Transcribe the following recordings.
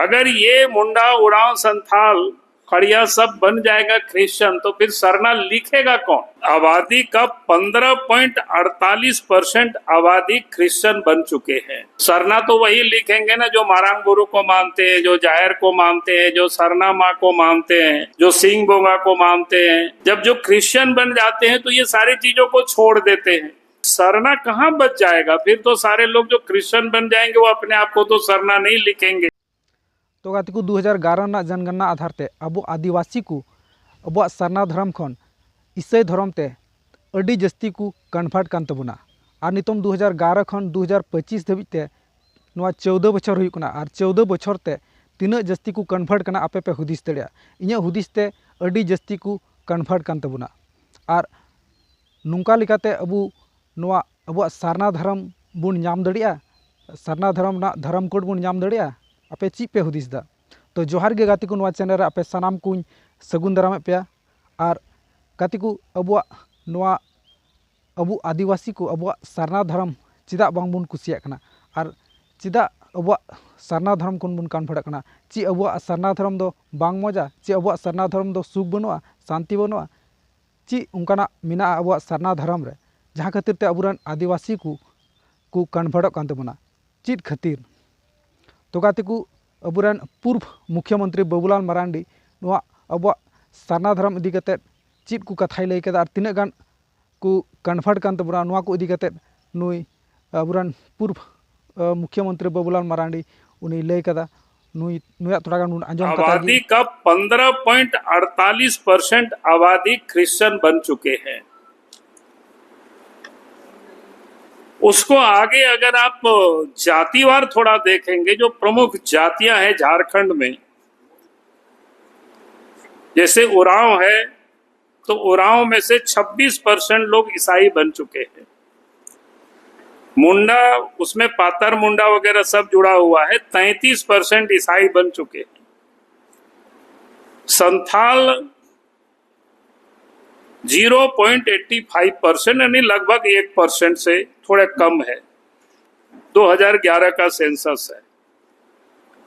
अगर ये मुंडा उरांव संथाल खड़िया सब बन जाएगा क्रिश्चियन, तो फिर सरना लिखेगा कौन? आबादी का 15.48% आबादी क्रिश्चियन बन चुके हैं। सरना तो वही लिखेंगे ना जो मारांग गुरु को मानते हैं, जो जायर को मानते हैं, जो सरना माँ को मानते हैं, जो सिंह बोंगा को मानते हैं। जब जो क्रिश्चियन बन जाते हैं तो ये सारी चीजों को छोड़ देते हैं। सरना कहाँ बच जाएगा? फिर तो सारे लोग जो क्रिश्चियन बन जाएंगे वो अपने आप को तो सरना नहीं लिखेंगे। तो गाती को 2011 जनगणना आधार ते अब आदिवासी को अब सरना धर्म खन ईसाई धर्म ते अड़ी जस्ती को कन्वर्ट कान तबुना और नितम 2011 खन 2025 धाबी ते 14 बछर हुई कना और 14 बछर ते तीना जस्ती को कन्वर्ट कना आपे पे हुदिस दड़िया इኛ हुदिस ते अड़ी जस्ती को कन्वर्ट कान तबुना और नुंका लिकाते अब सरना धर्म बुन नाम दड़िया सरना धर्म ना धर्म कोड बुन नाम दड़िया आपे ची पे हुदिस दा। तो जोहार गे गाती को नवा चैनल रे आपे सानाम को सगुन दाराम पे और गाती को अब आदिवासी को अब सरना धर्म चिदा बांग बुन कुसिया कना और चिदा अब सरना धर्म कोन बुन कन्वर्ट कना ची अब सरना धर्म दो बांग मजा ची अब सरना धर्म दो सुख बनुआ शांति बनुआ ची उनकाना मिना अब सरना धर्म रे जहाँ खातिर ते अबुरन आदिवासी को कन्वर्ट कान तबना चीत खातिर। तो गाती को अबुरन पूर्व मुख्यमंत्री बाबूलाल मरांडी अब सरना धर्म इदी कते चीत को कथाई लई केदा और तिना गान को कन्वर्ट कान तबना नवा को इदी कते नुई अबुरन पूर्व मुख्यमंत्री बाबूलाल मरांडी उनी लई केदा नुई थोड़ा गान आंजम कथा आबादी का 15.48% आबादी क्रिश्चियन बन चुके हैं। उसको आगे अगर आप जातिवार थोड़ा देखेंगे, जो प्रमुख जातियां हैं झारखंड में, जैसे उरांव है तो उरांव में से 26% लोग ईसाई बन चुके हैं। मुंडा, उसमें पातर मुंडा वगैरह सब जुड़ा हुआ है, 33% ईसाई बन चुके हैं। संथाल 0.85% यानी लगभग 1% से थोड़े कम है। 2011 का सेंसस है।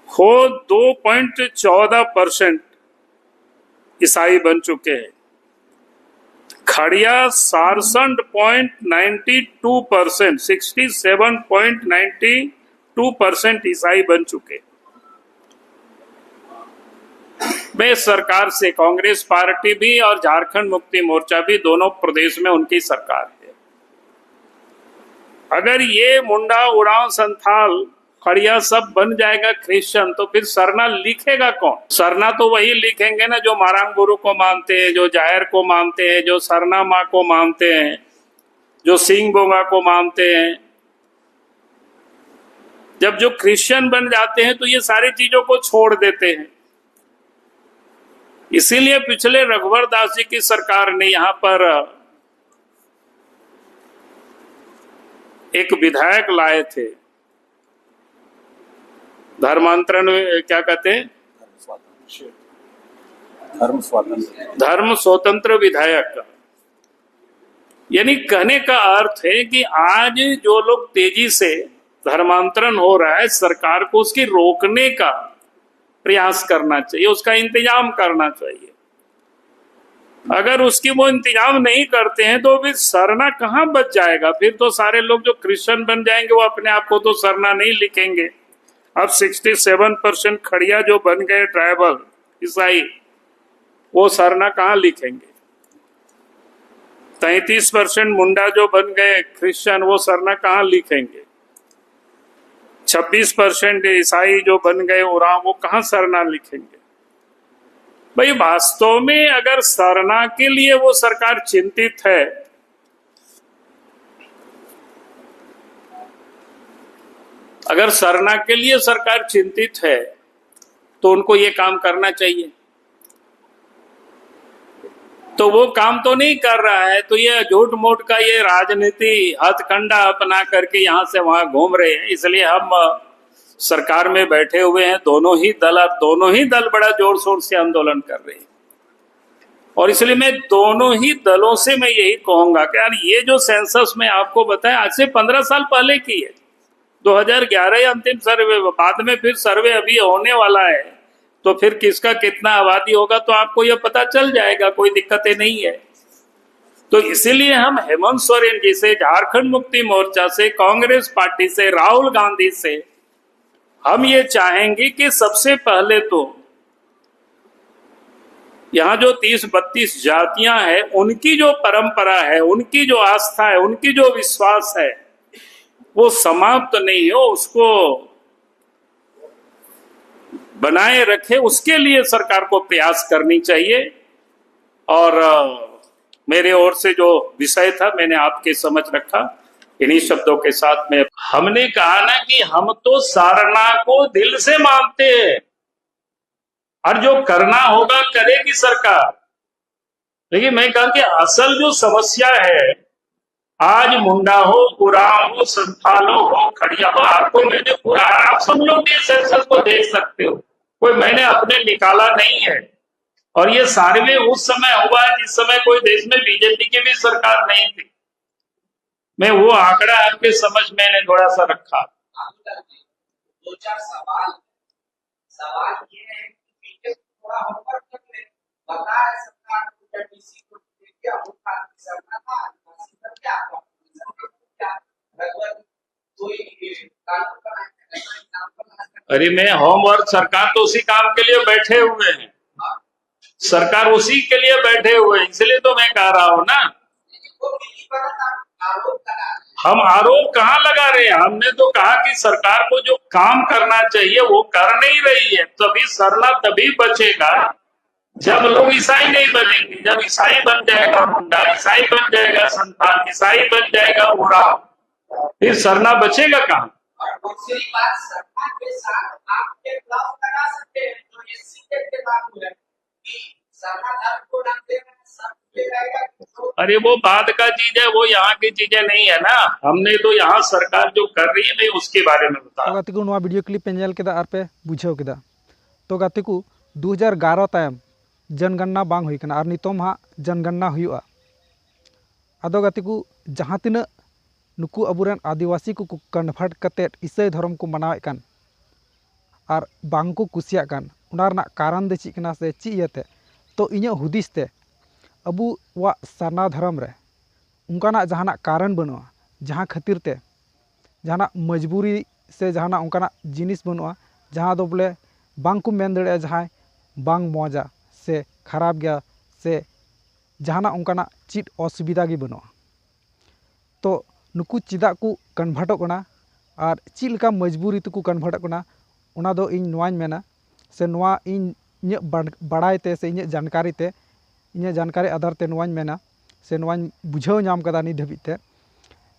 हो 2.14% ईसाई बन चुके हैं। खड़िया 67.92%, 67.92% ईसाई बन चुके। मैं सरकार से, कांग्रेस पार्टी भी और झारखंड मुक्ति मोर्चा भी, दोनों प्रदेश में उनकी सरकार है। अगर ये मुंडा उरांव संथाल खड़िया सब बन जाएगा क्रिश्चियन, तो फिर सरना लिखेगा कौन? सरना तो वही लिखेंगे ना जो मारांग गुरु को मानते हैं, जो जायर को मानते हैं, जो सरना माँ को मानते हैं, जो सिंह बोंगा को मानते हैं। जब जो क्रिश्चियन बन जाते हैं तो ये सारी चीजों को छोड़ देते हैं। इसीलिए पिछले रघुवर दास जी की सरकार ने यहाँ पर एक विधायक लाए थे, धर्मांतरण, क्या कहते हैं, धर्म स्वतंत्र विधायक। यानी कहने का अर्थ है कि आज जो लोग तेजी से धर्मांतरण हो रहा है, सरकार को उसकी रोकने का प्रयास करना चाहिए, उसका इंतजाम करना चाहिए। अगर उसकी वो इंतजाम नहीं करते हैं तो फिर सरना कहाँ बच जाएगा? फिर तो सारे लोग जो क्रिश्चियन बन जाएंगे वो अपने आप को तो सरना नहीं लिखेंगे। अब 67% खड़िया जो बन गए ट्राइबल ईसाई, वो सरना कहाँ लिखेंगे? 33% मुंडा जो बन गए क्रिश्चियन, वो सरना कहाँ लिखेंगे? 26% ईसाई जो बन गए उरांव, वो कहाँ सरना लिखेंगे? भाई वास्तव में अगर सरना के लिए वो सरकार चिंतित है, अगर सरना के लिए सरकार चिंतित है तो उनको ये काम करना चाहिए। तो वो काम तो नहीं कर रहा है, तो ये झूठ मूठ का ये राजनीति हथकंडा अपना करके यहाँ से वहां घूम रहे हैं। इसलिए हम सरकार में बैठे हुए हैं, दोनों ही दल बड़ा जोर शोर से आंदोलन कर रहे हैं। और इसलिए मैं दोनों ही दलों से मैं यही कहूंगा कि यार ये जो सेंसस में आपको बताया आज से 15 साल पहले की है, 2011 ही अंतिम सर्वे, बाद में फिर सर्वे अभी होने वाला है, तो फिर किसका कितना आबादी होगा तो आपको यह पता चल जाएगा, कोई दिक्कतें नहीं है। तो इसीलिए हम हेमंत सोरेन जी से, झारखंड मुक्ति मोर्चा से, कांग्रेस पार्टी से, राहुल गांधी से हम ये चाहेंगे कि सबसे पहले तो यहाँ जो 30-32 जातियां हैं, उनकी जो परंपरा है, उनकी जो आस्था है, उनकी जो विश्वास है, वो समाप्त नहीं हो, उसको बनाए रखे, उसके लिए सरकार को प्रयास करनी चाहिए। और मेरे ओर से जो विषय था मैंने आपके समझ रखा। इन्हीं शब्दों के साथ में हमने कहा ना कि हम तो सारना को दिल से मानते हैं और जो करना होगा करेगी सरकार। लेकिन मैं कहा कि असल जो समस्या है, आज मुंडा हो, उराव हो, संथालो हो, खड़िया हो, आपको मैंने पूरा, आप सब लोग भी सेंसस को देख सकते हो, कोई मैंने अपने निकाला नहीं है। और ये सर्वे उस समय हुआ है जिस समय कोई देश में बीजेपी की भी सरकार नहीं थी। मैं वो आंकड़ा आपके समझ मैंने थोड़ा सा रखा। दो चार सवाल ये है कि थोड़ा होमवर्क कर ले, बता है सरकार को डीसी को क्या होता सरकार था आदिवासी पर क्या अरे मैं होमवर्क, सरकार तो उसी काम के लिए बैठे हुए हैं, सरकार उसी के लिए बैठे हुए हैं, इसलिए तो मैं कह रहा हूं ना। हम आरोप कहाँ लगा रहे हैं? हमने तो कहा कि सरकार को जो काम करना चाहिए वो कर नहीं रही है। तभी सरला तभी बचेगा जब लोग ईसाई नहीं बनेंगे। जब ईसाई बन जाएगा मुंडा, ईसाई बन जाएगा संतान, ईसाई बन जाएगा उराव, फिर सरना बचेगा कहाँ? दूसरी बात, सरकार के साथ आप ब्लॉक लगा सकते हैं जो एससी के बात हो रहा है कि सरकार धर्म को नाम दे रहा है, सब ले जाएगा। अरे वो बाद का चीज है, वो यहाँ की चीजें नहीं है ना। हमने तो यहाँ सरकार जो कर रही है मैं उसके बारे में बता। तो गाते को नवा वीडियो क्लिप पे नेल केदा आर पे बुझाव केदा। तो गाते को 2011 तायम जनगणना बांग हुई कना, और नितोम हाँ जनगणना हुआ। आदो गाते को जहाँ तिना नुकु अबुरेन आदिवासी को कन्वर्ट करते ईसाई धर्म को मनावे कान और बांग को कुसिया कान, उना रना कारण दे चीज कना से ची इयाते। तो इन्या हुदिस ते अबु वा सरना धर्म रे उनकाना जहाना कारण बनुआ, जहाँ खातिर ते जहाना मजबूरी से जहाना उनकाना जिनिस बनुआ जहाँ दो बोले बांग को मेन दड़े जहाँ बांग मौजा से खराब गया से जहाना उनकाना चीज असुविधा की बनुआ। तो नुकु चिदा को कन्वर्टो कना और चीज लका मजबूरी तो को कन्वर्टो कना, उना दो इन नोवाñ मेना से नोवा इन इᱧ बड़ाई ते से इन जानकारी ते इन जानकारी आधार ते नोवाñ मेना से नोवाñ बुझाव नाम कदा नि धाबी ते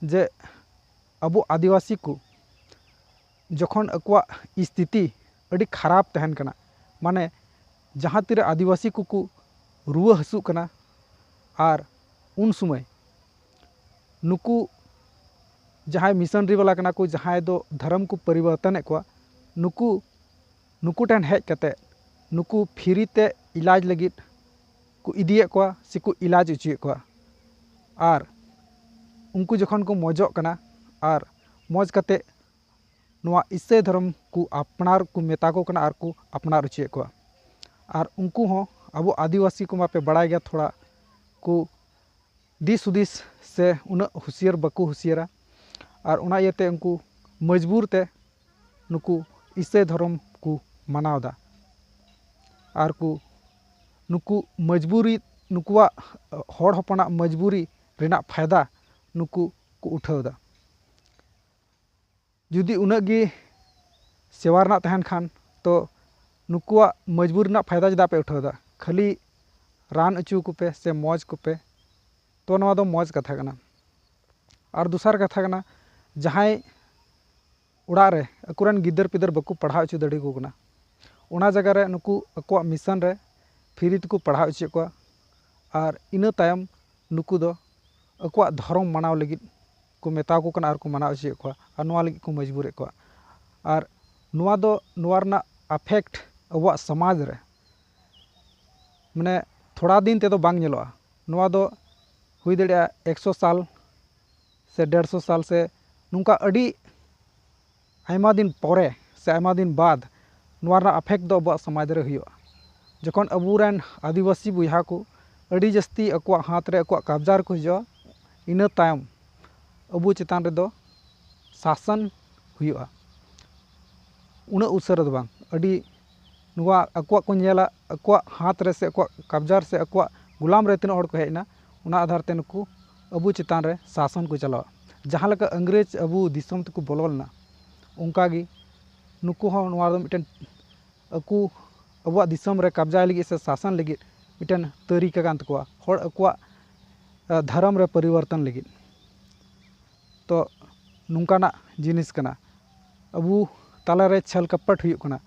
जे अबो आदिवासी को जखन अकवा स्थिति अड़ी खराब तहन कना, माने जहाँ तीरे आदिवासी को रुआ हसू कना और उन समय नुकु जहाँ मिशनरी वाला कना को, जहाँ दो धर्म को परिवर्तन को नुकु ठेन हेज कते नुकु फ्री ते इलाज लगित को इदिए को से को इलाज उचिए को, और उनको जखन को मौजों कना और मौज कते नवा ईसाई धर्म को अपनार को मेता को कना और को अपनार उचिए को। और उनको हो अब आदिवासी को मापे बड़ा गया थोड़ा को दिस हुदिस से उना हुसियार बको हुसियारा, और उना इयते उनको मजबूर ते नुकु ईसाई धर्म को मनावदा और को नुकु मजबूरी नुकुआ होड़ हपना मजबूरी रेना फायदा नुकु को उठावदा। जुदी उनगी सेवारना तहन खान तो नुकुआ मजबूरी ना फायदा जदा पे उठावदा, खाली रान अचू को पे से मौज को पे, तो नवा दो मौज कथा कना। और दूसर कथा कना जहाँ उड़ा रे अकुरन गिदर पिदर बको पढ़ा अचू दड़ी को कना, उना जगह रे नुकु अको मिशन रे फ्री को पढ़ा उचित को, और इना तायम नुकु दो अको धर्म मनाव लगित को मेता को कना और को मनाव उचित को, और नवा लगित को मजबूर को। और नवा दो नवा रना अफेक्ट अब समाज रे माने थोड़ा दिन ते तो बांग नेलोआ, नवा दो हुई दड़िया 100 साल से 150 साल से नुका अड़ी आयमा दिन परे से आयमा दिन बाद नोआ रना अफेक्ट दो अबुआ समाज रे हुयुआ जखन अबुरेन आदिवासी बुया को अड़ी जस्ती अकुआ हाथ रे अकुआ कब्जा को हिजुआ इना तायम अबु चितान रे दो शासन हुयुआ उना उसर दो बांग अड़ी नुआ अकुआ को नेला अकुआ हाथ रे से अकुआ कब्जा से अकुआ गुलाम रे तीना हड़ को हेजना उना आधार ते नुकु अबु चितान रे शासन को चलावा जहाँ लका अंग्रेज अबु दिसम तक बोलना उनका गी नुकु हो नुआ दो मिटन अकु अबुआ दिसम रे कब्जा लगी से शासन लगी मिटन तरीका कान तकुआ हड़ अकुआ धर्म रे परिवर्तन लगी तो नुकाना जिनिस कना अबु ताला रे छल कपट हुयुक कना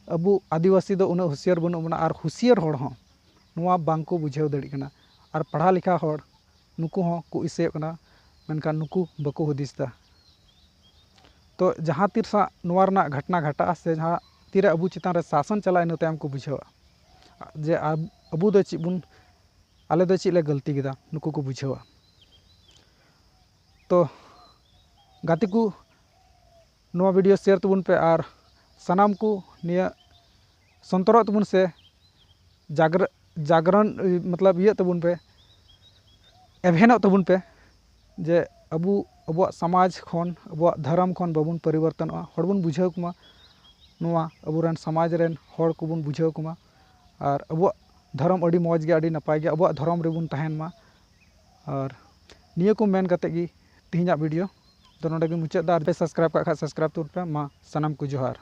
अबु आदिवासी दो उना हुसियार बनु बना और हुसियार हड़ हो नुआ बांग को बुझाव दड़ी कना और पढ़ा लिखा हड़ नुकु हो को इसे कना मेनखान नुकु बको हुदिसदा तो जहाँ तीर सा नुआ रना घटना घटा से जहाँ तीर अबु चितान रे शासन चला इन तायम को बुझावा जे अबु दो ची बुन आले दो ची ले गलती किदा नुकु को बुझावा तो गाती को नुआ वीडियो शेयर तबुन पे और सनाम को निया संतरो तबुन से जागरण मतलब ये तबुन पे एभेनो तबुन पे जे अबु अबुआ समाज खन अबुआ धर्म खन बाबुन परिवर्तन हड़ बुन बुझाव कुमा नुआ अबुरन समाज रेन हड़ को बुन बुझाव कुमा और अबुआ धर्म अड़ी मौज गे अड़ी नपाय गे अबुआ धर्म रे बुन तहन मा और निया को मेन कते गी तिहिना वीडियो तो नोडे गे मुचाद दा सब्सक्राइब का सब्सक्राइब तुर पे मा सनम को जोहार।